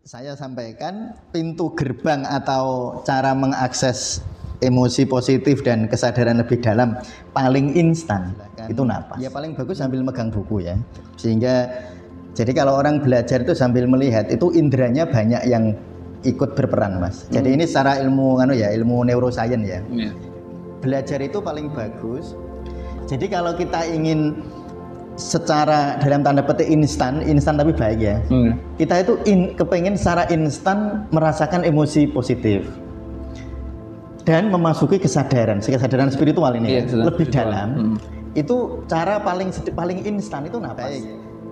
saya sampaikan pintu gerbang atau cara mengakses emosi positif dan kesadaran lebih dalam paling instan itu napas. Ya paling bagus sambil megang buku ya. Sehingga jadi kalau orang belajar itu sambil melihat itu inderanya banyak yang ikut berperan, Mas. Jadi ini secara ilmu ilmu neuroscience ya. Belajar itu paling bagus. Jadi kalau kita ingin secara dalam tanda petik instan tapi baik ya. Kita itu kepengen secara instan merasakan emosi positif dan memasuki kesadaran spiritual ini lebih dalam. Itu cara paling instan itu napas.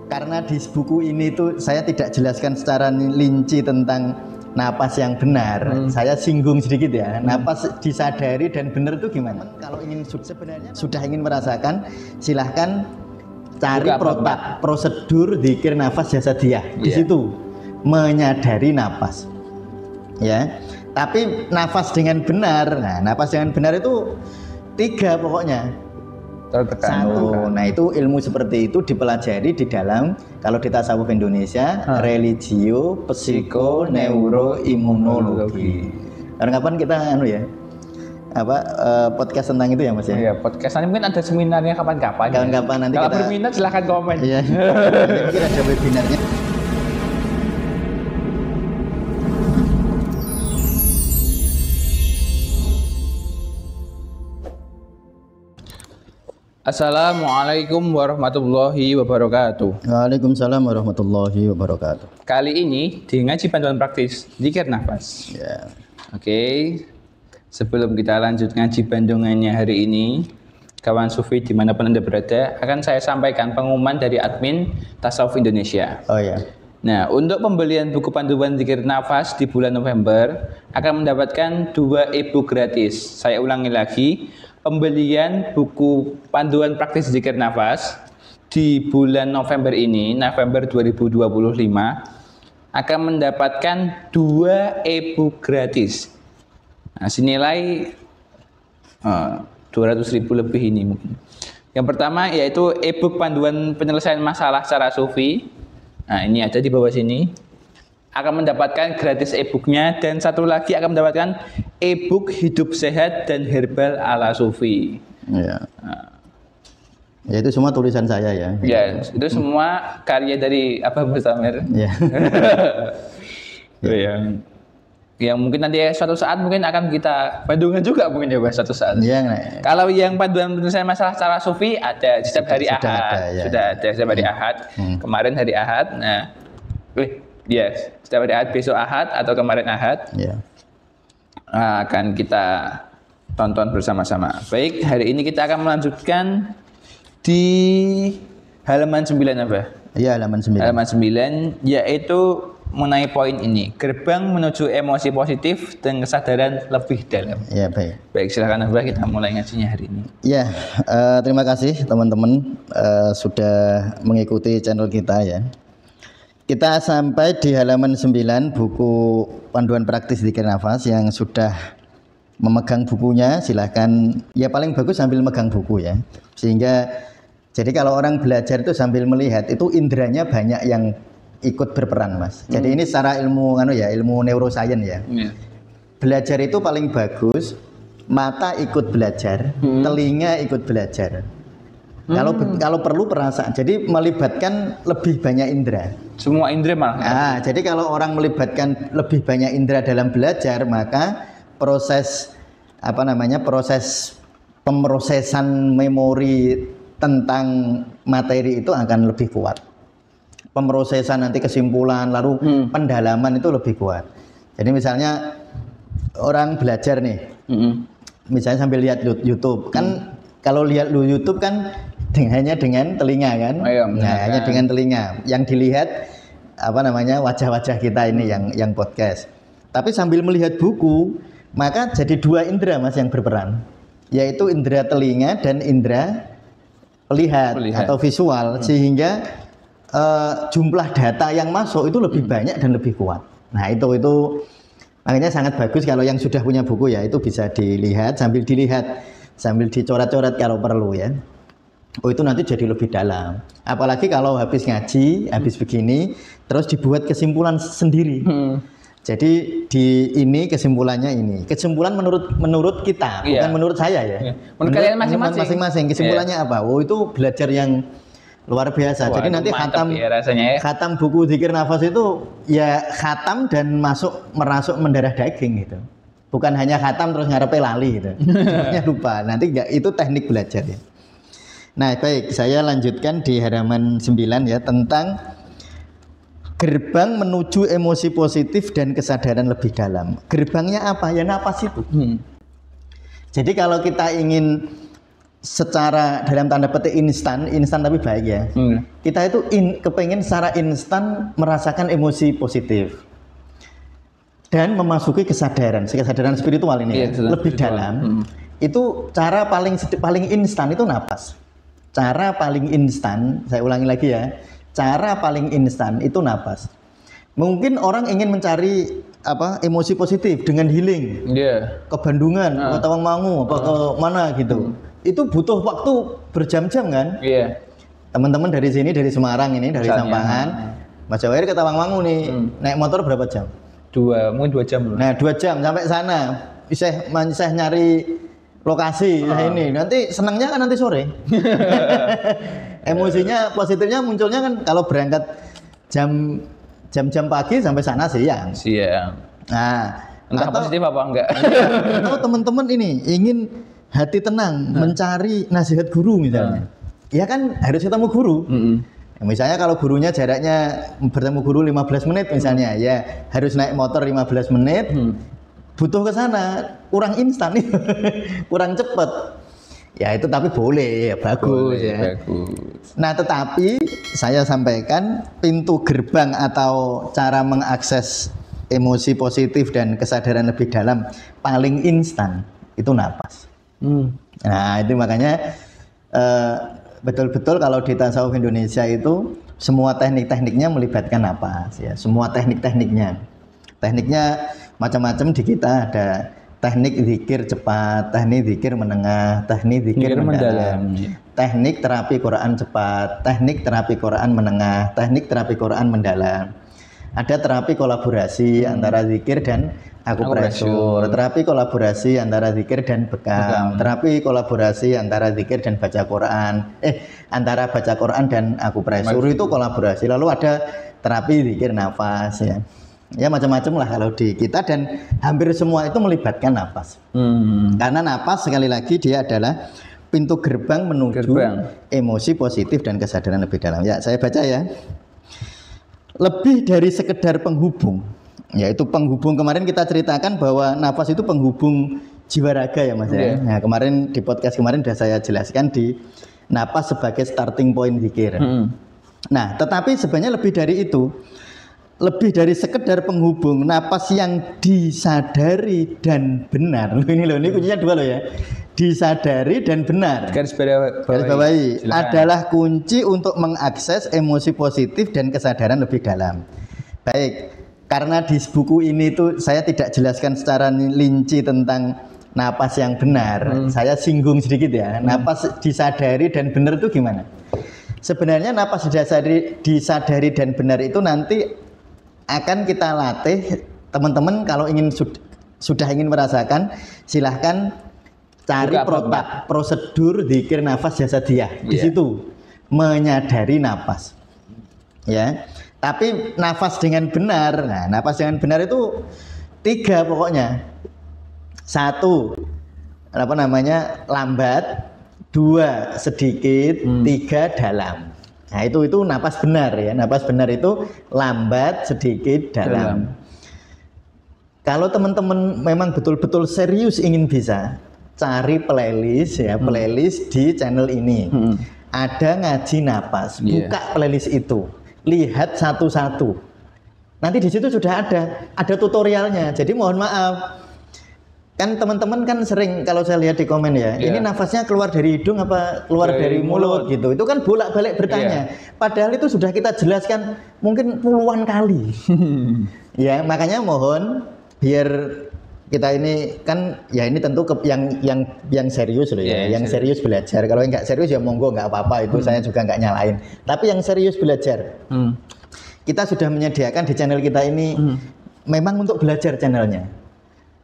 Karena di buku ini tuh saya tidak jelaskan secara rinci tentang napas yang benar. Saya singgung sedikit ya. Napas disadari dan benar itu gimana? Kalau ingin sebenarnya sudah ingin merasakan, silahkan cari prosedur zikir nafas jasadiyah. Di situ menyadari napas. Ya. Tapi nafas dengan benar. Nah, nafas dengan benar itu 3 pokoknya. Satu. Nah, itu ilmu seperti itu dipelajari di dalam kalau di tasawuf Indonesia, religio, psiko, neuroimunologi. Kapan kita podcast tentang itu ya Mas ya? Iya, podcast nanti mungkin ada seminarnya kapan-kapan. Kapan-kapan nanti kalau berminat silahkan komen. Iya. Mungkin ada webinarnya. Assalamualaikum warahmatullahi wabarakatuh. Waalaikumsalam warahmatullahi wabarakatuh. Kali ini di ngaji panduan praktis zikir nafas. Ya. Oke. Sebelum kita lanjut ngaji bandungannya hari ini, kawan sufi dimanapun Anda berada, akan saya sampaikan pengumuman dari admin Tasawuf Indonesia. Oh ya. Nah, untuk pembelian buku panduan zikir nafas di bulan November akan mendapatkan 2 e-book gratis. Saya ulangi lagi, pembelian buku panduan praktis zikir nafas di bulan November ini, November 2025, akan mendapatkan 2 e-book gratis. Nah, senilai 200.000 lebih ini mungkin. Yang pertama yaitu e-book panduan penyelesaian masalah secara sufi. Nah, ini ada di bawah sini. Akan mendapatkan gratis e-booknya, dan satu lagi akan mendapatkan e-book hidup sehat dan herbal ala sufi. Ya. Ya itu semua tulisan saya ya. Ya, itu semua karya dari Mas Amir. Ya. Yang mungkin nanti suatu saat mungkin akan kita bandungan juga mungkin ya suatu saat. Ya, Kalau yang panduan penyelesaian masalah secara sufi ada setiap hari Ahad. Sudah ada setiap hari Ahad. Kemarin hari Ahad. Nah, setiap hari Ahad, besok Ahad atau kemarin Ahad. Ya. Akan kita tonton bersama-sama. Baik, hari ini kita akan melanjutkan di halaman 9 apa? Iya, halaman 9. Halaman 9 yaitu mengenai poin ini, gerbang menuju emosi positif dan kesadaran lebih dalam. Ya, baik. Baik, silakan Abah, kita mulai ngajinya hari ini. Ya, terima kasih teman-teman sudah mengikuti channel kita ya. Kita sampai di halaman 9 buku panduan praktis zikir nafas. Yang sudah memegang bukunya silahkan, ya paling bagus sambil megang buku ya. Sehingga jadi kalau orang belajar itu sambil melihat itu inderanya banyak yang ikut berperan, Mas. Jadi ini secara ilmu ilmu neuroscience ya. Belajar itu paling bagus mata ikut belajar, telinga ikut belajar. Kalau perlu perasaan. Jadi melibatkan lebih banyak indera. Semua indera malah. Jadi kalau orang melibatkan lebih banyak indera dalam belajar, maka proses proses pemrosesan memori tentang materi itu akan lebih kuat. Pemrosesan nanti kesimpulan lalu pendalaman itu lebih kuat. Jadi misalnya orang belajar nih, misalnya sambil lihat YouTube kan, kalau lihat YouTube kan hanya dengan telinga kan, hanya dengan telinga. Yang dilihat wajah-wajah kita ini yang podcast. Tapi sambil melihat buku, maka jadi 2 indera Mas yang berperan, yaitu indera telinga dan indera lihat atau visual, sehingga jumlah data yang masuk itu lebih banyak dan lebih kuat. Nah itu makanya sangat bagus kalau yang sudah punya buku ya, itu bisa dilihat sambil dicoret-coret kalau perlu ya. Oh itu nanti jadi lebih dalam. Apalagi kalau habis ngaji, habis begini, terus dibuat kesimpulan sendiri. Jadi di ini kesimpulannya ini. Kesimpulan menurut kita, bukan menurut saya ya. Menurut kalian masing-masing. Kesimpulannya apa? Oh itu belajar yang luar biasa. Jadi nanti khatam buku Dzikir Nafas itu ya khatam dan merasuk mendarah daging gitu. Bukan hanya khatam terus ngarepe lali gitu. Sebenarnya lupa. Nanti enggak, itu teknik belajar ya. Nah, baik, saya lanjutkan di halaman 9 ya tentang gerbang menuju emosi positif dan kesadaran lebih dalam. Gerbangnya apa? Ya napas itu. Jadi kalau kita ingin secara dalam tanda petik instan tapi baik ya. Kita itu kepengen secara instan merasakan emosi positif dan memasuki kesadaran spiritual ini ya, lebih dalam. Itu cara paling instan itu napas. Cara paling instan, saya ulangi lagi ya. Cara paling instan itu napas. Mungkin orang ingin mencari emosi positif dengan healing. Ke Bandungan, ke Tawangmangu, apa ke mana gitu. Itu butuh waktu berjam-jam kan? Teman-teman dari sini, dari Semarang ini, dari Sampangan, Mas Jawair ke Tawangmangu nih, naik motor berapa jam? Mungkin 2 jam. Nah 2 jam sampai sana. Saya nyari lokasi ini. Nanti senangnya kan nanti sore. Emosinya positifnya munculnya kan kalau berangkat jam pagi sampai sana siang. Nah, entah positif apa enggak. Atau teman-teman ini ingin hati tenang, mencari nasihat guru misalnya. Ya kan harus ketemu guru. Misalnya kalau gurunya jaraknya bertemu guru 15 menit misalnya, ya harus naik motor 15 menit. Butuh ke sana, kurang instan nih, kurang cepet. Ya itu tapi boleh, ya bagus ya. Bagus. Nah tetapi saya sampaikan pintu gerbang atau cara mengakses emosi positif dan kesadaran lebih dalam paling instan itu napas. Nah itu makanya betul-betul kalau di tasawuf Indonesia itu semua teknik-tekniknya melibatkan napas ya, semua tekniknya macam-macam. Di kita ada teknik zikir cepat, teknik zikir menengah, teknik zikir mendalam, teknik terapi Quran cepat, teknik terapi Quran menengah, teknik terapi Quran mendalam. Ada terapi kolaborasi antara zikir dan akupresur, terapi kolaborasi antara zikir dan bekam, terapi kolaborasi antara zikir dan baca Quran, antara baca Quran dan akupresur itu kolaborasi. Lalu ada terapi zikir nafas ya. Ya macam-macam lah kalau di kita, dan hampir semua itu melibatkan napas. Karena napas sekali lagi dia adalah pintu gerbang menuju emosi positif dan kesadaran lebih dalam. Ya saya baca ya. Lebih dari sekedar penghubung, yaitu penghubung. Kemarin kita ceritakan bahwa napas itu penghubung jiwa raga ya Mas ya. Nah kemarin di podcast kemarin sudah saya jelaskan di napas sebagai starting point zikir. Nah tetapi sebenarnya lebih dari itu. Lebih dari sekedar penghubung, napas yang disadari dan benar. Ini kuncinya 2 loh ya. Disadari dan benar. Garis bawahi adalah kunci untuk mengakses emosi positif dan kesadaran lebih dalam. Baik, karena di buku ini tuh saya tidak jelaskan secara rinci tentang napas yang benar. Saya singgung sedikit ya. Napas disadari dan benar itu gimana? Sebenarnya napas disadari dan benar itu nanti akan kita latih teman-teman. Kalau ingin sudah ingin merasakan, silahkan cari prosedur zikir nafas jasadiyah. Di situ menyadari nafas ya. Tapi nafas dengan benar, nah nafas dengan benar itu 3 pokoknya. 1 lambat, 2 sedikit, 3 dalam. Nah itu napas benar ya. Napas benar itu lambat, sedikit, dalam. Kalau teman-teman memang betul-betul serius ingin bisa, cari playlist ya, playlist di channel ini. Ada ngaji napas, buka playlist itu, lihat satu-satu. Nanti di situ sudah ada tutorialnya. Jadi mohon maaf, kan teman-teman kan sering kalau saya lihat di komen ya, ini nafasnya keluar dari hidung apa keluar dari mulut gitu. Itu kan bolak-balik bertanya. Padahal itu sudah kita jelaskan mungkin puluhan kali. Ya, makanya mohon biar kita ini kan ya ini tentu yang serius loh ya, Iya, yang serius belajar. Kalau yang nggak serius ya monggo nggak apa-apa, itu saya juga nggak nyalain. Tapi yang serius belajar, kita sudah menyediakan di channel kita ini memang untuk belajar channelnya.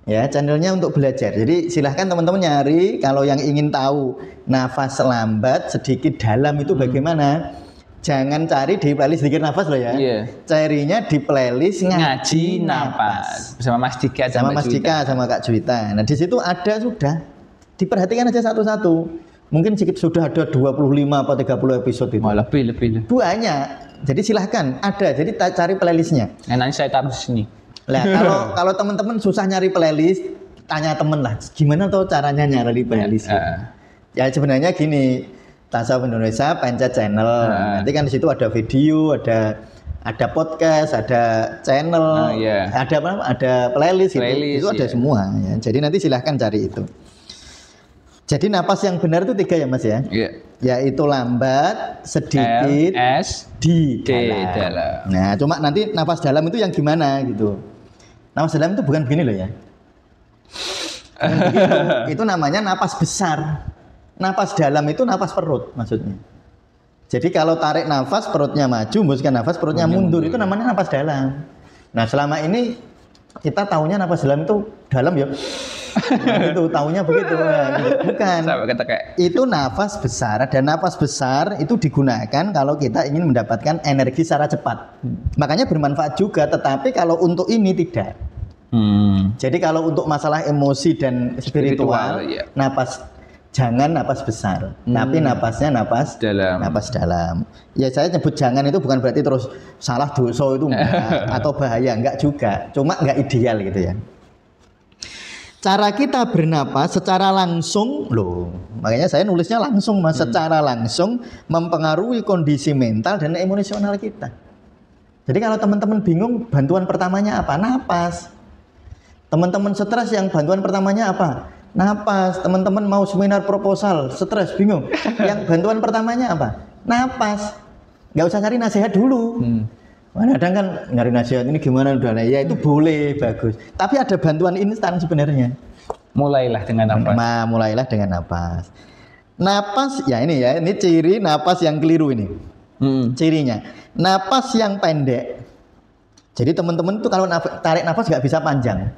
Ya, channelnya untuk belajar. Jadi silahkan teman-teman nyari kalau yang ingin tahu nafas lambat sedikit dalam itu bagaimana. Jangan cari di playlist Zikir Nafas loh ya. Iya. Carinya di playlist Ngaji Nafas bersama Mas Dika sama Mas Dika sama Kak Juwita. Nah, di situ ada sudah. Diperhatikan aja satu-satu. Mungkin sudah ada 25 atau 30 episode itu. Oh, lebih. Banyak. Jadi silahkan ada. Jadi cari playlistnya. Nah, nanti saya taruh di sini. Nah, kalau teman-teman susah nyari playlist, tanya temen lah. Gimana tuh caranya nyari playlist? Ya sebenarnya gini. Tasawuf Indonesia Pencet Channel. Nanti kan di situ ada video, ada podcast, ada channel, ada apa? Ada playlist itu ada semua ya. Jadi nanti silahkan cari itu. Jadi napas yang benar itu 3 ya Mas ya? Iya. Yaitu lambat, sedikit, di dalam. Nah, cuma nanti napas dalam itu yang gimana gitu. Napas dalam itu bukan begini loh ya. Itu namanya napas besar. Napas dalam itu napas perut maksudnya. Jadi kalau tarik nafas perutnya maju, hembuskan nafas perutnya mundur, itu namanya napas dalam. Nah selama ini kita taunya napas dalam itu dalam ya. Nah, itu taunya begitu. Nah, bukan. Itu nafas besar dan nafas besar itu digunakan kalau kita ingin mendapatkan energi secara cepat. Makanya bermanfaat juga, tetapi kalau untuk ini tidak. Jadi kalau untuk masalah emosi dan spiritual ya. Jangan napas besar, tapi napasnya napas dalam. Ya saya nyebut jangan itu bukan berarti terus salah dosa itu enggak, atau bahaya enggak juga, cuma enggak ideal gitu ya. Cara kita bernapas secara langsung loh, makanya saya nulisnya langsung Mas, secara langsung mempengaruhi kondisi mental dan emosional kita. Jadi kalau teman-teman bingung bantuan pertamanya apa? Napas. Teman-teman stres yang bantuan pertamanya apa? Napas. Teman-teman mau seminar proposal, stres, bingung. Yang bantuan pertamanya apa? Napas. Nggak usah cari nasihat dulu. Kadang kan nyari nasihat ini gimana udah, ya itu boleh, bagus. Tapi ada bantuan instan sebenarnya. Mulailah dengan napas. Mulailah dengan napas. Napas ya ini ya, ini ciri napas yang keliru ini. Cirinya. Napas yang pendek. Jadi teman-teman tuh kalau tarik napas nggak bisa panjang.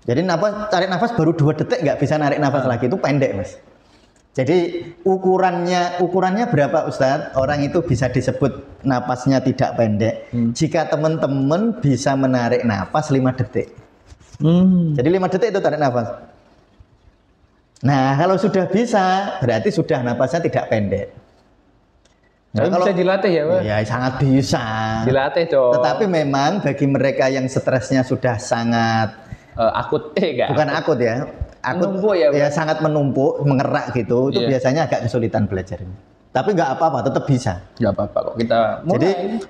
Jadi tarik nafas baru 2 detik nggak bisa narik nafas lagi, itu pendek Mas. Jadi ukurannya berapa Ustadz? Orang itu bisa disebut napasnya tidak pendek jika teman-teman bisa menarik nafas 5 detik. Jadi 5 detik itu tarik nafas. Nah kalau sudah bisa berarti sudah napasnya tidak pendek. Nah, kalau bisa dilatih ya Pak? Ya sangat bisa. Dilatih dong. Tetapi memang bagi mereka yang stresnya sudah sangat akut, bukan akut ya, menumpuk ya sangat menumpuk, mengerak gitu, itu biasanya agak kesulitan belajarnya. Tapi nggak apa-apa, tetap bisa. Nggak apa-apa kok kita mulai. Jadi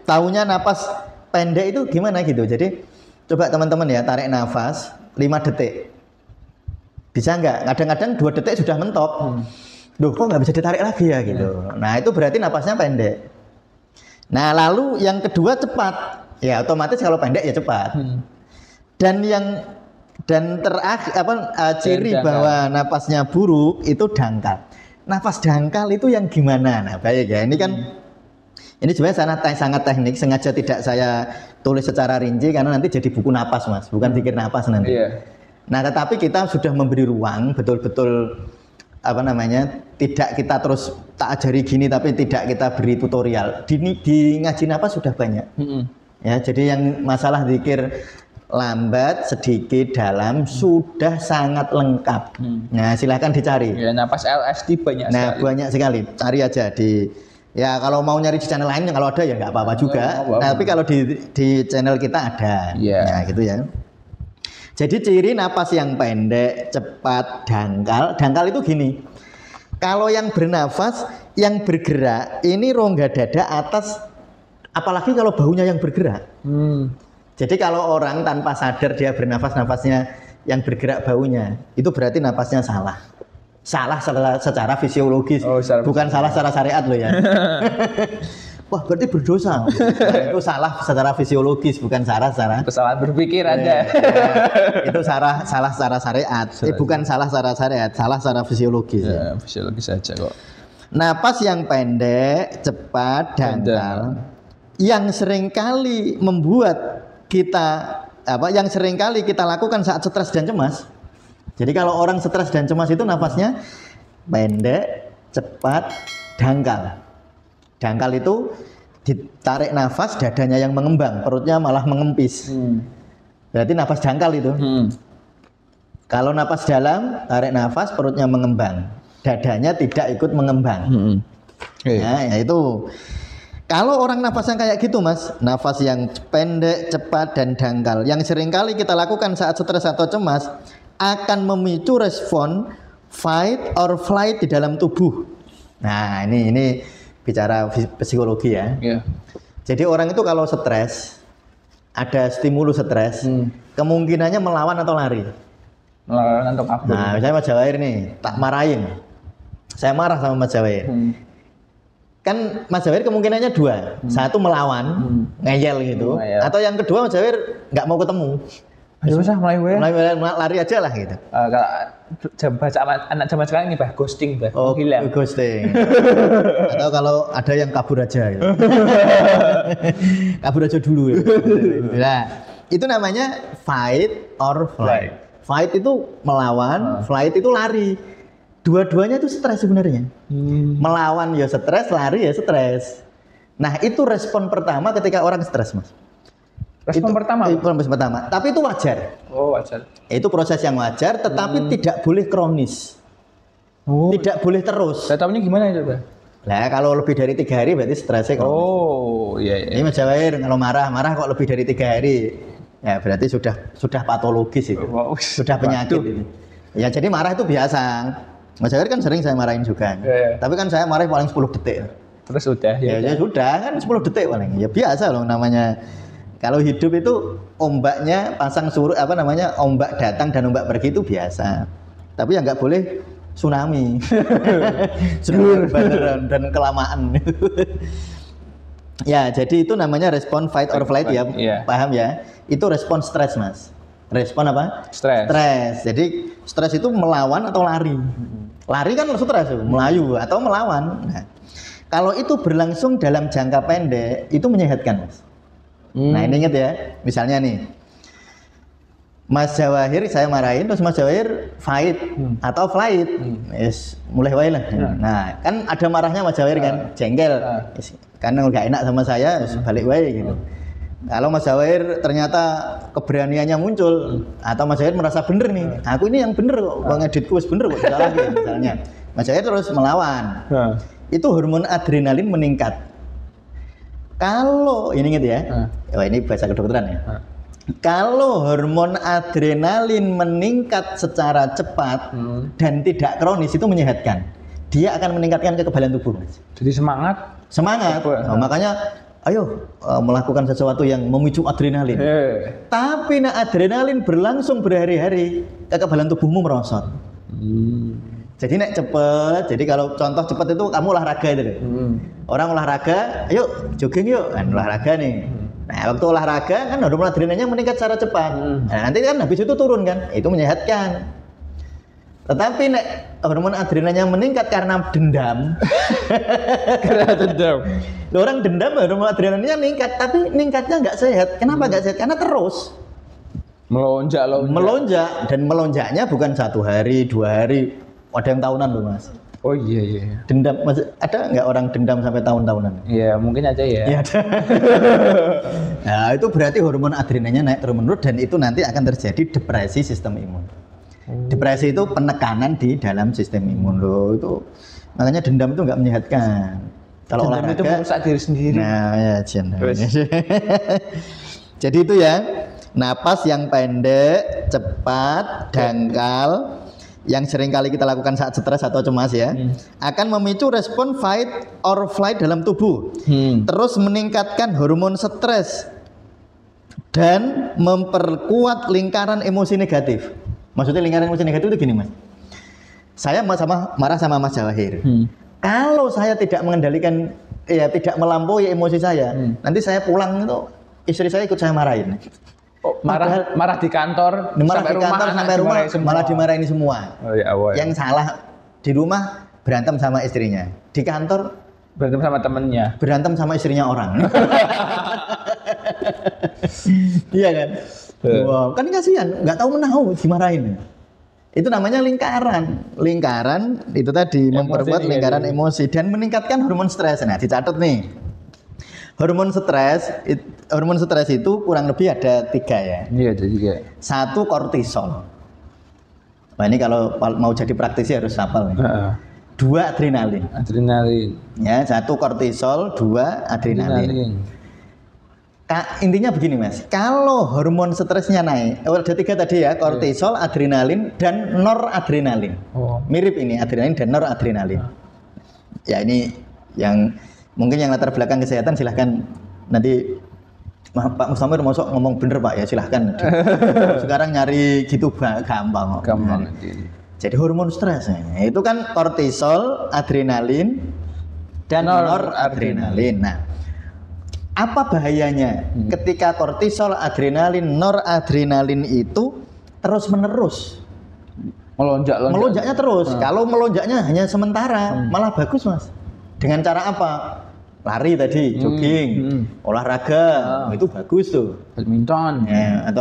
taunya napas pendek itu gimana gitu. Jadi coba teman-teman ya tarik nafas 5 detik, bisa nggak? Kadang-kadang 2 detik sudah mentok. Duh kok nggak bisa ditarik lagi ya gitu. Nah itu berarti napasnya pendek. Nah lalu yang kedua cepat, ya otomatis kalau pendek ya cepat. Dan terakhir ciri bahwa napasnya buruk itu dangkal. Nafas dangkal itu yang gimana? Nah, baik ya. Ini kan ini sebenarnya sangat teknik, sengaja tidak saya tulis secara rinci karena nanti jadi buku napas, Mas, bukan zikir napas nanti. Nah, tetapi kita sudah memberi ruang betul-betul tidak kita terus tak ajari gini tapi tidak kita beri tutorial. Di ngaji napas sudah banyak. Ya, jadi yang masalah zikir lambat, sedikit, dalam sudah sangat lengkap. Nah, silahkan dicari. Ya, napas LSD banyak sekali. Banyak sekali. Cari aja ya kalau mau nyari di channel lain kalau ada ya nggak apa-apa juga. Tapi kalau di channel kita ada. Nah, gitu ya. Jadi ciri napas yang pendek, cepat, dangkal. Dangkal itu gini. Kalau yang bernafas, yang bergerak, ini rongga dada atas, apalagi kalau baunya yang bergerak. Jadi kalau orang tanpa sadar dia bernafas-nafasnya yang bergerak baunya, itu berarti napasnya salah. Salah secara fisiologis, bukan salah secara syariat loh ya. wah berarti berdosa. Nah, itu salah secara fisiologis, bukan salah secara Kesalahan berpikir Anda. itu salah secara syariat. Bukan salah secara syariat, salah secara fisiologis. Ya, fisiologis saja kok. Napas yang pendek, cepat, dangkal, yang seringkali membuat kita yang seringkali kita lakukan saat stres dan cemas. Jadi kalau orang stres dan cemas itu napasnya pendek, cepat, dangkal. Dangkal itu ditarik nafas, dadanya yang mengembang, perutnya malah mengempis. Berarti napas dangkal itu. Kalau napas dalam, tarik nafas, perutnya mengembang, dadanya tidak ikut mengembang. Nah, itu. Kalau orang nafas yang kayak gitu mas, nafas yang pendek, cepat, dan dangkal, yang seringkali kita lakukan saat stres atau cemas, akan memicu respon fight or flight di dalam tubuh. Nah ini bicara psikologi ya. Jadi orang itu kalau stres, ada stimulus stres, kemungkinannya melawan atau lari. Melawan atau kabur. Nah misalnya Mas Jawair nih, tak marahin, saya marah sama Mas Jawair. Kan Mas Jawair kemungkinannya dua, satu melawan, ngeyel gitu, atau yang kedua Mas Jawair nggak mau ketemu. Ya usah mulai lari aja lah gitu. Kalau anak zaman sekarang ini bah ghosting bah, hilang. Ghosting. Atau kalau ada yang kabur aja gitu. Kabur aja dulu ya. Nah, itu namanya fight or flight. Fight itu melawan, flight itu lari. Dua-duanya itu stres sebenarnya. Melawan ya stres, lari ya stres. Nah, itu respon pertama ketika orang stres, Mas. Respon pertama. Tapi itu wajar. Oh, wajar. Itu proses yang wajar, tetapi tidak boleh kronis. Tidak boleh terus. Saya tahunya gimana itu, Pak? Lah, kalau lebih dari 3 hari berarti stresnya kronis. Oh, iya. Ini Mas Jawair kalau marah kok lebih dari 3 hari, ya berarti sudah patologis itu. Sudah penyakit itu. Ya jadi marah itu biasa. Mas Jawair kan sering saya marahin juga. Tapi kan saya marah paling 10 detik. Terus udah ya sudah kan 10 detik paling. Ya biasa loh namanya. Kalau hidup itu ombaknya pasang surut ombak datang dan ombak pergi itu biasa. Tapi yang nggak boleh tsunami. Tsunami beneran dan kelamaan. Ya, jadi itu namanya respon fight or flight ya. Paham ya? Itu respon stres, Mas. Respon apa? Stres. Jadi stres itu melawan atau lari. Lari kan stres, melayu atau melawan. Nah, kalau itu berlangsung dalam jangka pendek itu menyehatkan, Mas. Nah ini ingat ya, misalnya nih Mas Jawahir saya marahin, terus Mas Jawahir fight atau flight, yes, mulai wae lah. Nah kan ada marahnya Mas Jawahir kan, jengkel, karena nggak enak sama saya, balik wae gitu. Kalau Mas Jawahir ternyata keberaniannya muncul, atau Mas Jawahir merasa bener nih, aku ini yang bener kok, ngeditku bener kok, salah gitu misalnya. Mas Jawahir terus melawan, itu hormon adrenalin meningkat. Kalau ini ingat ya, ini bahasa kedokteran ya. Kalau hormon adrenalin meningkat secara cepat dan tidak kronis itu menyehatkan. Dia akan meningkatkan kekebalan tubuh. Jadi semangat. Makanya ayo melakukan sesuatu yang memicu adrenalin. Tapi adrenalin berlangsung berhari-hari, kekebalan tubuhmu merosot. Jadi nek cepet, jadi kalau contoh cepet itu kamu olahraga itu. Orang olahraga, ayo jogging yuk, kan olahraga nih. Nah waktu olahraga kan hormon adrenalinnya meningkat secara cepat. Nah nanti kan habis itu turun kan, itu menyehatkan. Tetapi nek hormon adrenalinnya meningkat karena dendam. Orang dendam hormon adrenalinnya meningkat, tapi meningkatnya nggak sehat. Kenapa nggak sehat? Karena terus melonjak dan melonjaknya bukan 1 hari, 2 hari. Ada yang tahunan loh Mas. Oh iya. Dendam, ada nggak orang dendam sampai tahun-tahunan? Iya mungkin aja ya. Iya ada. Nah itu berarti hormon adrenalinnya naik terus-menerus dan itu nanti akan terjadi depresi sistem imun. Depresi itu penekanan di dalam sistem imun loh itu. Makanya dendam itu nggak menyehatkan. Kalau olahraga itu merusak diri sendiri. Nah ya Jadi itu ya, napas yang pendek, cepat, dangkal, yang sering kali kita lakukan saat stres atau cemas ya, akan memicu respon fight or flight dalam tubuh, terus meningkatkan hormon stres dan memperkuat lingkaran emosi negatif. Maksudnya lingkaran emosi negatif itu gini Mas, saya marah sama Mas Jawahir, Kalau saya tidak mengendalikan, ya tidak melampaui emosi saya, nanti saya pulang itu istri saya ikut saya marahin. Oh, marah di kantor, Marah sampai di kantor rumah, sampai rumah malah dimarahin semua. Oh, ya, Allah. Yang salah di rumah berantem sama istrinya, di kantor berantem sama temennya, berantem sama istrinya orang. Iya kan? Wow, kan kasihan, nggak tahu menahu dimarahin. Itu namanya lingkaran. Lingkaran itu tadi memperbuat lingkaran emosi dan meningkatkan hormon stres. Nah, dicatat nih. Hormon stres itu kurang lebih ada 3 ya. Iya, ada 3. 1 kortisol. Nah, ini kalau mau jadi praktisi harus hafal nih. 2 adrenalin. Adrenalin. Ya, 1 kortisol, 2 adrenalin. Intinya begini Mas, kalau hormon stresnya naik, ada 3 tadi ya, kortisol, adrenalin, dan noradrenalin. Mirip ini, adrenalin dan noradrenalin. Ya ini yang mungkin yang latar belakang kesehatan silahkan nanti Pak Mustamir masuk ngomong bener Pak ya silahkan. Sekarang nyari gitu gampang. Gampang. Jadi hormon stres itu kan kortisol, adrenalin, dan noradrenalin. Nah, apa bahayanya ketika kortisol, adrenalin, noradrenalin itu terus-menerus melonjaknya terus. Kalau melonjaknya hanya sementara, malah bagus Mas. Dengan cara apa? Lari tadi, jogging, olahraga, itu bagus tuh. Badminton. Ya,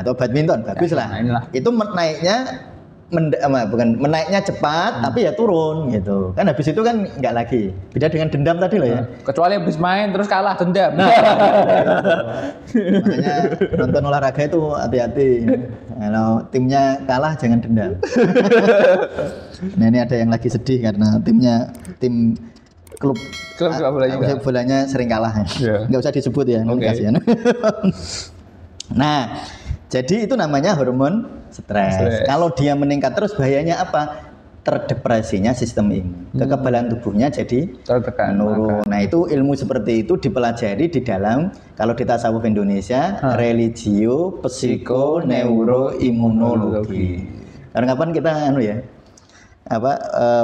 atau badminton bagus lah. Itu naiknya menaiknya cepat tapi ya turun gitu kan, habis itu kan nggak lagi, beda dengan dendam tadi loh ya, kecuali habis main terus kalah dendam. Makanya nonton olahraga itu hati-hati, kalau timnya kalah jangan dendam. Nah ini ada yang lagi sedih karena tim klub bolanya sering kalah ya. Nggak usah disebut ya, kasihan. Nah jadi itu namanya hormon stres. Kalau dia meningkat terus bahayanya apa? Terdepresinya sistem imun. Kekebalan tubuhnya jadi menurun. Nah, itu ilmu seperti itu dipelajari di dalam kalau di tasawuf Indonesia religio psikoneuroimunologi. Kapan kita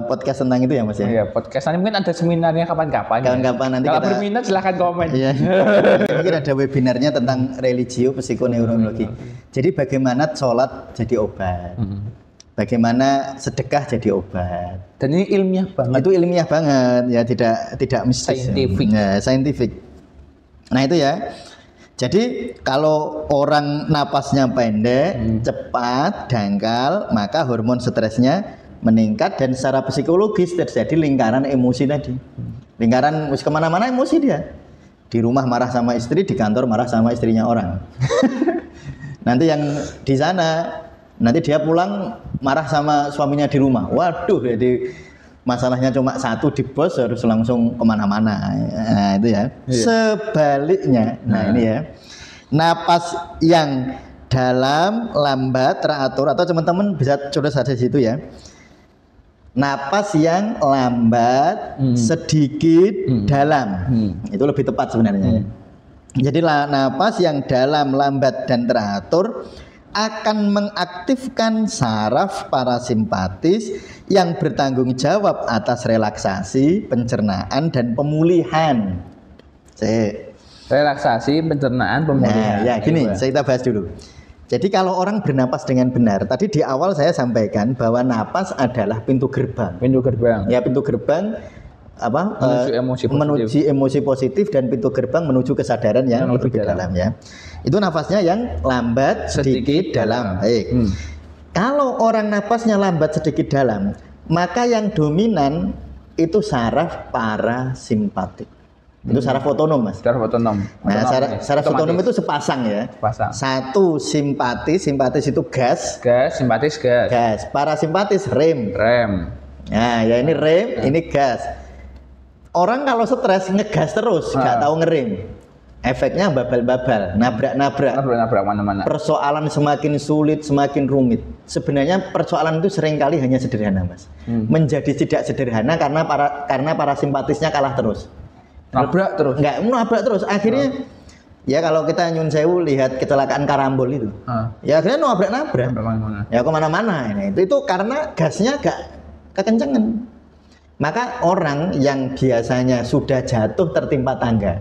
podcast tentang itu ya Mas ya? Iya, podcast nanti mungkin ada seminarnya kapan-kapan. Nanti kalau berminat silahkan komen. Iya. Mungkin ada webinarnya tentang religio psikoneuroimunologi. Jadi bagaimana sholat jadi obat, bagaimana sedekah jadi obat. Dan ini ilmiah banget. Itu ilmiah banget ya, tidak mistis. Scientific. Nah itu ya. Jadi kalau orang napasnya pendek, cepat, dangkal, maka hormon stresnya meningkat dan secara psikologis terjadi lingkaran emosi tadi. Lingkaran kemana-mana emosi dia. Di rumah marah sama istri, di kantor marah sama istrinya orang. Nanti yang di sana, nanti dia pulang marah sama suaminya di rumah. Waduh, jadi masalahnya cuma 1 di bos harus langsung kemana-mana. Nah itu ya. Sebaliknya, nah ini ya. Napas yang dalam, lambat, teratur, atau teman-teman bisa coba saja di situ ya. Napas yang lambat, sedikit, dalam. Itu lebih tepat sebenarnya. Jadi napas yang dalam, lambat, dan teratur akan mengaktifkan saraf parasimpatis yang bertanggung jawab atas relaksasi, pencernaan, dan pemulihan. Relaksasi, pencernaan, pemulihan. Nah, ya gini, kita bahas dulu. Jadi kalau orang bernapas dengan benar, tadi di awal saya sampaikan bahwa napas adalah pintu gerbang. Pintu gerbang. Ya, pintu gerbang menuju emosi positif dan pintu gerbang menuju kesadaran yang lebih dalam ya. Itu nafasnya yang lambat, sedikit, dalam. Baik. Kalau orang nafasnya lambat, sedikit, dalam, maka yang dominan itu saraf parasimpatik. Itu saraf otonom Mas. Saraf otonom. Nah, saraf otonom itu sepasang ya. Satu simpatis itu gas. Simpatis gas. Gas. Parasimpatis rem. Nah, ya ini rem, ini gas. Orang kalau stres ngegas terus, nggak tahu ngerem. Efeknya babal-babal, nabrak-nabrak mana-mana. Persoalan semakin sulit, semakin rumit. Sebenarnya persoalan itu seringkali hanya sederhana Mas. Menjadi tidak sederhana karena parasimpatisnya kalah terus. Nabrak terus. Akhirnya ya kalau kita nyun sewu lihat kecelakaan karambol itu, ya akhirnya nabrak-nabrak. Ya kemana-mana. Nah, itu karena gasnya agak kekencengan. Maka orang yang biasanya sudah jatuh tertimpa tangga,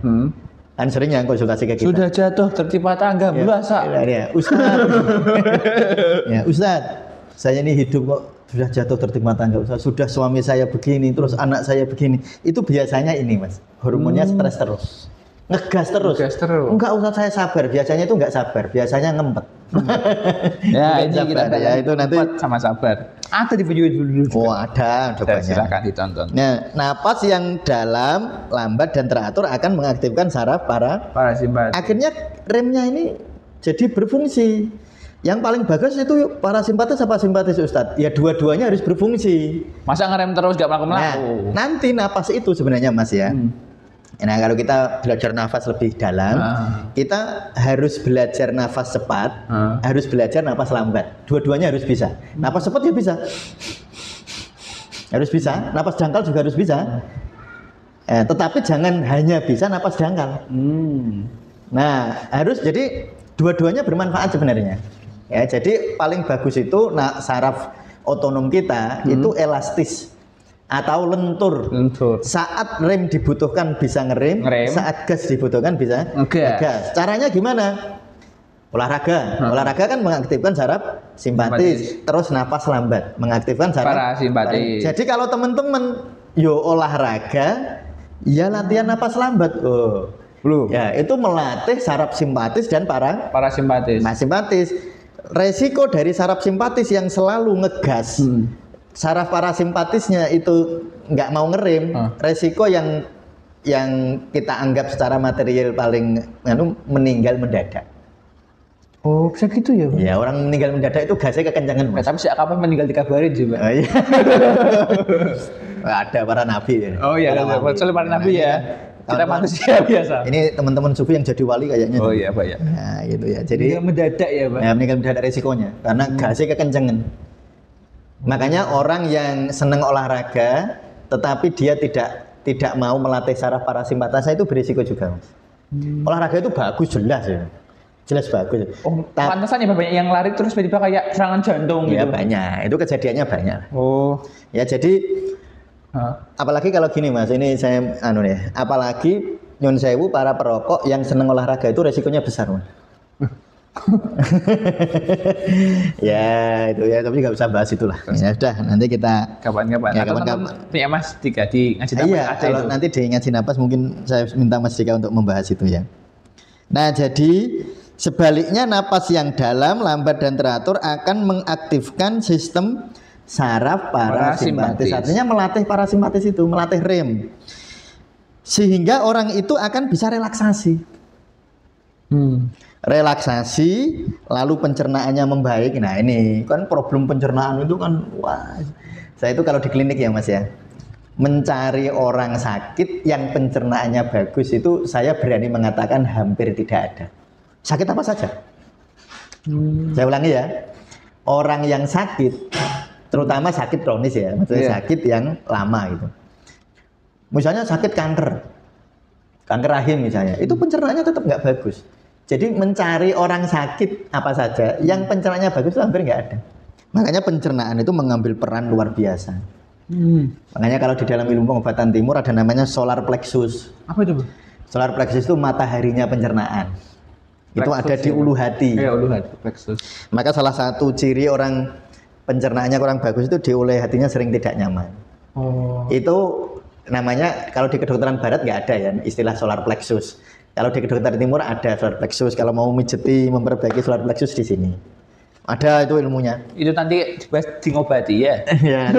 kan sering yang konsultasi ke kita. Sudah jatuh tertimpa tangga, berasa. Ya, Ustaz. Ya, Ustaz, saya ini hidup kok sudah jatuh tertimpa tangga, Ustaz. Sudah suami saya begini, terus anak saya begini. Itu biasanya ini, Mas. Hormonnya stres terus. Ngegas terus. Enggak, Ustaz, saya sabar. Biasanya itu enggak sabar, biasanya ngempet. Ya, ini sabar, kita ya, itu nanti sama sabar. Ada di video dulu. Oh, ada banyak. Silakan ditonton. Nah, napas yang dalam, lambat dan teratur akan mengaktifkan saraf Parasimpatis. Akhirnya remnya ini jadi berfungsi. Yang paling bagus itu parasimpatis apa simpatis, Ustadz? Ya dua-duanya harus berfungsi. Masa ngerem terus gak melakukan? Nah, nanti napas itu sebenarnya, Mas ya. Nah, kalau kita belajar nafas lebih dalam, kita harus belajar nafas cepat, harus belajar nafas lambat. Dua-duanya harus bisa. Nafas cepat ya bisa. Harus bisa. Nafas dangkal juga harus bisa. Tetapi jangan hanya bisa nafas dangkal. Nah, harus jadi dua-duanya bermanfaat sebenarnya. Ya, jadi paling bagus itu saraf otonom kita itu elastis atau lentur. Saat rem dibutuhkan bisa ngerem, saat gas dibutuhkan bisa ngegas. Caranya gimana? Olahraga kan mengaktifkan saraf simpatis, terus napas lambat mengaktifkan saraf parasimpatis. Jadi kalau teman-teman olahraga, ya latihan napas lambat. Ya, itu melatih saraf simpatis dan parasimpatis. Resiko dari saraf simpatis yang selalu ngegas, saraf parasimpatisnya itu nggak mau ngerem, resiko yang kita anggap secara material paling meninggal mendadak. Oh, bisa gitu ya? Ya, orang meninggal mendadak itu gasnya kekencangan. Tapi sejak kapan meninggal dikabarin juga? Oh, iya. Ada para nabi ya. Oh iya, soalnya para nabi ya. Kita manusia biasa. Ini teman-teman sufi yang jadi wali kayaknya. Oh iya, Pak ya. Nah, gitu ya. Jadi meninggal mendadak ya, Pak. Ya, meninggal mendadak resikonya karena gasnya kekencangan. Makanya orang yang senang olahraga tetapi dia tidak mau melatih saraf parasimpatis itu berisiko juga, Mas. Olahraga itu bagus jelas ya. Jelas bagus. Oh, pantesan ya banyak yang lari terus tiba-tiba kayak serangan jantung ya, gitu. Banyak. Itu kejadiannya banyak. Oh. Ya jadi apalagi kalau gini, Mas, ini saya apalagi nyun sewu para perokok yang senang olahraga itu resikonya besar, Mas. Ya itu ya, tapi nggak usah bahas itulah. Ya sudah, nanti kita kapan-kapan. Ya, kapan-kapan. Ya Mas Dika di ngaji napas. Iya, kalau itu. Nanti di ngaji napas mungkin saya minta Mas Dika untuk membahas itu ya. Nah, jadi sebaliknya napas yang dalam, lambat dan teratur akan mengaktifkan sistem saraf parasimpatis. Artinya melatih parasimpatis itu, melatih rem. Sehingga orang itu akan bisa relaksasi. Relaksasi, lalu pencernaannya membaik. Nah, ini kan problem pencernaan itu kan wah. Saya itu kalau di klinik ya, Mas ya, mencari orang sakit yang pencernaannya bagus itu saya berani mengatakan hampir tidak ada. Sakit apa saja. Saya ulangi ya. Orang yang sakit, terutama sakit kronis ya, maksudnya sakit yang lama gitu. Misalnya sakit kanker rahim misalnya, itu pencernaannya tetap nggak bagus. Jadi mencari orang sakit apa saja yang pencernaannya bagus itu hampir nggak ada. Makanya pencernaan itu mengambil peran luar biasa. Makanya kalau di dalam ilmu pengobatan timur ada namanya solar plexus. Apa itu, Bu? Solar plexus itu mataharinya pencernaan. Plexus itu ada di ulu hati. Ya, ulu hati, plexus. Maka salah satu ciri orang pencernaannya kurang bagus itu di ulu hatinya sering tidak nyaman. Itu namanya kalau di kedokteran barat nggak ada ya istilah solar plexus. Kalau di kedokteran timur ada solar plexus. Kalau mau mijeti memperbaiki solar plexus di sini. Ada itu ilmunya. Itu nanti dibahas di ngobati ya. Ya.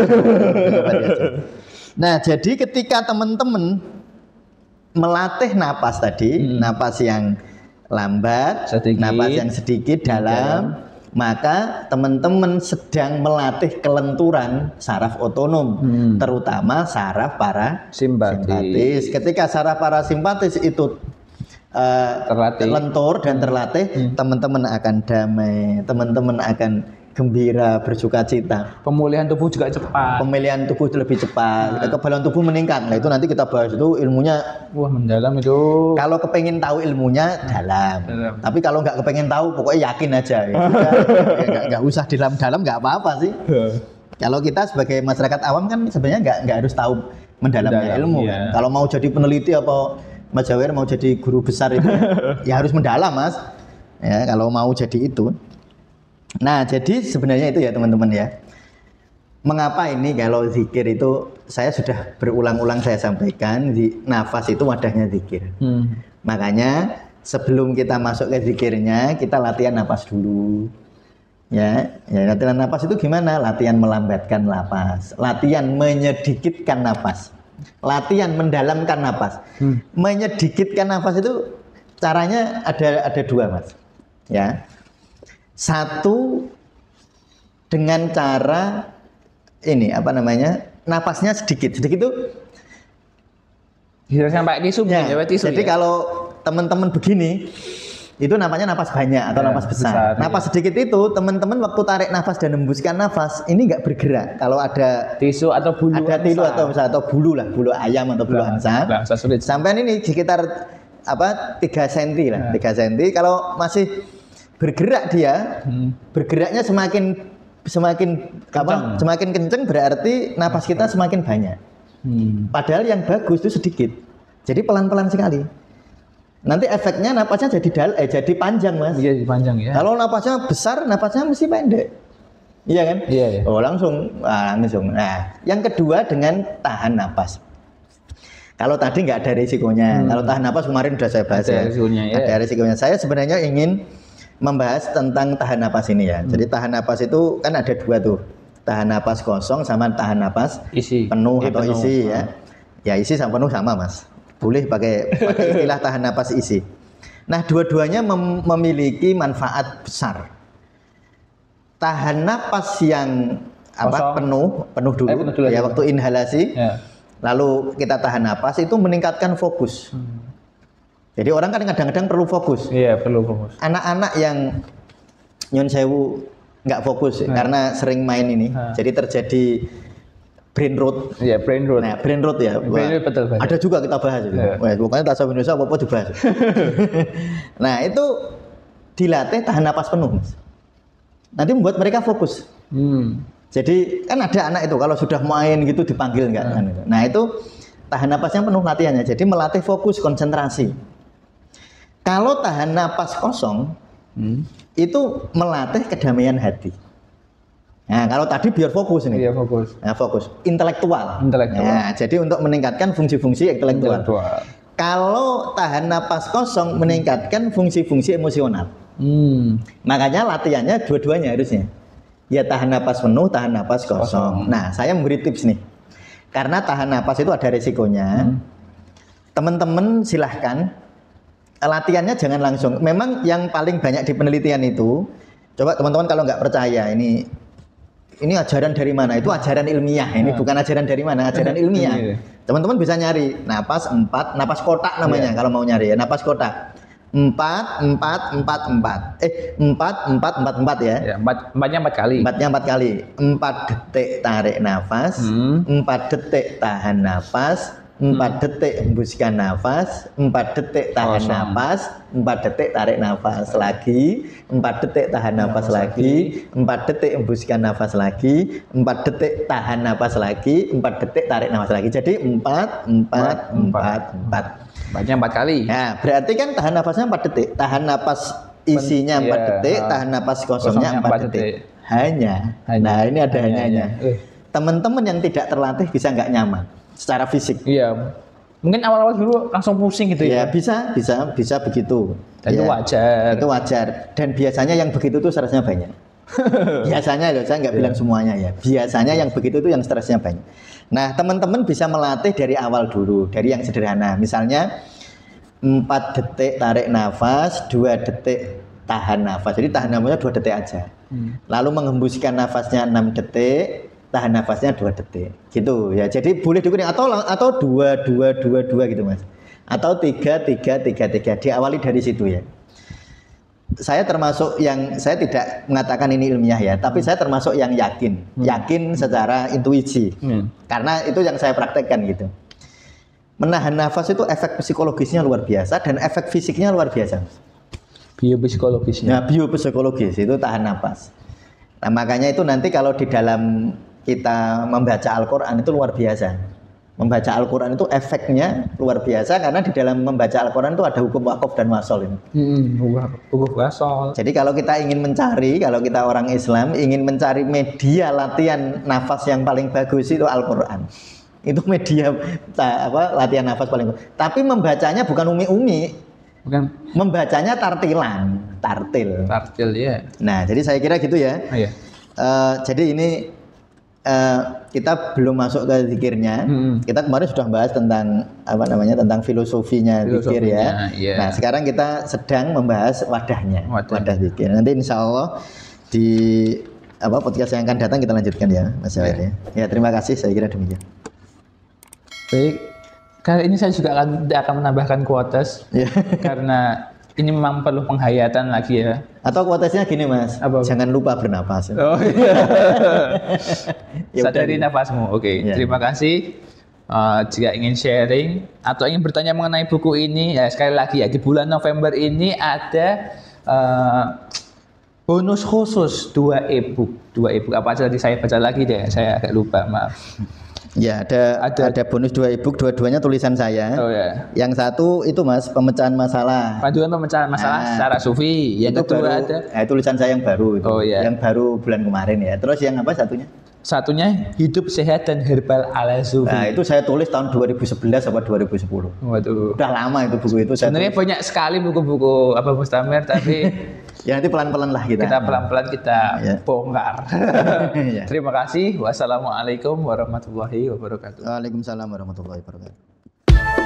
Nah, jadi ketika teman-teman melatih napas tadi, napas yang lambat, napas yang sedikit dalam, maka teman-teman sedang melatih kelenturan saraf otonom, terutama saraf parasimpatis. Ketika saraf parasimpatis itu lentur dan terlatih, teman-teman akan damai, teman-teman akan gembira, bersuka cita. Pemulihan tubuh juga cepat. Pemilihan tubuh itu lebih cepat, kekebalan tubuh meningkat. Nah, itu nanti kita bahas itu ilmunya. Wah, mendalam itu. Kalau kepengen tahu ilmunya dalam. Tapi kalau nggak kepengen tahu, pokoknya yakin aja. Ya, nggak usah dalam-dalam, nggak apa-apa sih. Kalau kita sebagai masyarakat awam kan sebenarnya nggak harus tahu mendalamnya ilmu. Iya. Kalau mau jadi peneliti apa Mas Jawer mau jadi guru besar itu ya harus mendalam Mas. Ya kalau mau jadi itu. Nah jadi sebenarnya itu ya teman-teman ya. Mengapa ini kalau zikir itu saya sudah berulang-ulang saya sampaikan di nafas itu wadahnya zikir. Makanya sebelum kita masuk ke zikirnya kita latihan nafas dulu. Ya latihan nafas itu gimana? Latihan melambatkan nafas, latihan menyedikitkan nafas, latihan mendalamkan nafas. Menyedikitkan nafas itu caranya ada dua Mas. Ya, satu dengan cara ini apa namanya? Napasnya sedikit itu. Bisa sampai tisu Ya, tisu. jadi kalau teman-teman begini itu namanya napas banyak atau napas besar. Napas sedikit itu teman-teman waktu tarik nafas dan hembuskan nafas ini nggak bergerak. Kalau ada tisu atau bulu ada tisu atau bulu lah, bulu ayam atau bulu angsa. Sampai ini sekitar 3 cm lah, 3 cm. Kalau masih bergerak dia, bergeraknya semakin kenceng berarti napas kita semakin banyak. Padahal yang bagus itu sedikit. Jadi pelan-pelan sekali. Nanti efeknya napasnya jadi panjang Mas. Iya, panjang ya. Kalau napasnya besar, napasnya mesti pendek. Iya kan? Iya. Oh langsung. Nah, yang kedua dengan tahan napas. Kalau tadi nggak ada risikonya. Kalau tahan napas kemarin sudah saya bahas ada risikonya, ya. Ada risikonya. Saya sebenarnya ingin membahas tentang tahan napas ini ya. Jadi tahan napas itu kan ada dua tuh. Tahan napas kosong sama tahan napas penuh atau isi ya. Ya isi sama penuh sama Mas. Boleh pakai istilah tahan napas isi. Nah, dua-duanya memiliki manfaat besar. Tahan napas yang penuh dulu ya waktu inhalasi. Ya. Lalu kita tahan napas itu meningkatkan fokus. Jadi orang kan kadang-kadang perlu fokus. Iya, perlu fokus. Anak-anak yang nyun sewu nggak fokus karena sering main ini. Jadi terjadi brain rot. Iya, brain rot. Nah, brain rot ya. Brain rot betul. Ada juga kita bahas itu. Yeah. Wah, pokoknya tasawuf Indonesia apa-apa dibahas. Nah, itu dilatih tahan napas penuh, Mas. Nanti membuat mereka fokus. Jadi kan ada anak itu kalau sudah main gitu dipanggil enggak kan. Nah, itu tahan napasnya penuh latihannya. Jadi melatih fokus, konsentrasi. Kalau tahan napas kosong itu melatih kedamaian hati. Nah, kalau tadi biar fokus ini. Iya, fokus. Nah, fokus. Intelektual. Nah, jadi untuk meningkatkan fungsi-fungsi intelektual. Kalau tahan napas kosong meningkatkan fungsi-fungsi emosional. Makanya latihannya dua-duanya harusnya. Ya tahan napas penuh, tahan napas kosong. Nah, saya memberi tips nih. Karena tahan napas itu ada resikonya. Teman-teman silahkan latihannya jangan langsung. Memang yang paling banyak di penelitian itu, coba teman-teman kalau nggak percaya ini ajaran dari mana? Itu ajaran ilmiah. Ini bukan ajaran dari mana, ajaran ilmiah. Teman-teman bisa nyari napas 4, napas kotak namanya kalau mau nyari ya, napas kotak. 4 ya. Ya, empatnya 4 kali. Empatnya 4 kali. 4 detik tarik nafas, 4 detik tahan nafas, 4 detik hembuskan nafas, 4 detik tahan nafas, 4 detik tarik nafas lagi, 4 detik tahan nafas lagi, 4 detik hembuskan nafas lagi, 4 detik tahan nafas lagi, 4 detik tarik nafas lagi. Jadi 4. Banyak 4 kali. Nah, berarti kan tahan nafasnya 4 detik, tahan nafas isinya 4 detik, tahan nafas kosongnya 4 detik. Hanya. Nah, ini ada hanyanya. Teman-teman yang tidak terlatih bisa nggak nyaman secara fisik. Iya. Mungkin awal-awal dulu langsung pusing gitu ya. Ya, bisa begitu. Dan itu wajar. Itu wajar. Dan biasanya yang begitu tuh stresnya banyak. Biasanya loh, saya nggak bilang semuanya ya. Biasanya yang begitu tuh yang stresnya banyak. Nah, teman-teman bisa melatih dari awal dulu, dari yang sederhana. Misalnya 4 detik tarik nafas, 2 detik tahan nafas. Jadi tahan nafasnya 2 detik aja. Lalu menghembuskan nafasnya 6 detik, tahan nafasnya 2 detik. Gitu ya. Jadi boleh dikurangi atau 2 gitu, Mas. Atau 3 diawali dari situ ya. Saya termasuk yang saya tidak mengatakan ini ilmiah ya, tapi saya termasuk yang yakin secara intuisi. Karena itu yang saya praktekkan gitu. Menahan nafas itu efek psikologisnya luar biasa dan efek fisiknya luar biasa. Biopsikologisnya. Nah, biopsikologis itu tahan nafas. Nah, makanya itu nanti kalau di dalam kita membaca Al-Quran itu luar biasa. Membaca Al-Quran itu efeknya luar biasa karena di dalam membaca Al-Quran itu ada hukum wakaf dan wasol ini. Hukum wasol. Jadi kalau kita ingin mencari, kalau kita orang Islam ingin mencari media latihan nafas yang paling bagus itu Al-Quran. Itu media latihan nafas paling bagus. Tapi membacanya bukan umi-umi, Bukan. membacanya tartilan, tartil. Tartil ya. Nah, jadi saya kira gitu ya. Oh, iya. Jadi ini kita belum masuk ke zikirnya. Kita kemarin sudah bahas tentang tentang filosofinya zikir ya. Iya. Nah, sekarang kita sedang membahas wadahnya, wadah zikir. Nanti insya Allah di podcast yang akan datang kita lanjutkan ya, Mas Jawed ya. Ya, terima kasih. Saya kira demikian. Baik. Kali ini saya juga akan menambahkan quotes karena ini memang perlu penghayatan lagi ya. Atau quotesnya gini Mas, Apa? jangan lupa bernapas. Oh iya. Ya Sadari udah. nafasmu. Oke, Ya. terima kasih. Jika ingin sharing atau ingin bertanya mengenai buku ini, ya sekali lagi ya di bulan November ini ada bonus khusus 2 e-book. 2 e-book apa aja tadi saya baca lagi deh, saya agak lupa, maaf. Ya, ada bonus 2 e-book, dua-duanya tulisan saya. Oh ya. Yang satu itu Mas, pemecahan masalah. Panduan pemecahan masalah Nah, secara sufi. Yang itu kedua baru, ada tulisan saya yang baru itu. Oh, iya. Yang baru bulan kemarin ya. Terus yang apa satunya? satunya hidup sehat dan herbal ala sufi. Nah, itu saya tulis tahun 2011 atau 2010. Waduh. Udah lama itu buku itu saya Sebenarnya tulis. banyak sekali buku-buku apa Mustamir, tapi Ya nanti pelan-pelan lah kita. kita pelan-pelan kita Ya. bongkar. Ya. Terima kasih. Wassalamualaikum warahmatullahi wabarakatuh. Waalaikumsalam warahmatullahi wabarakatuh.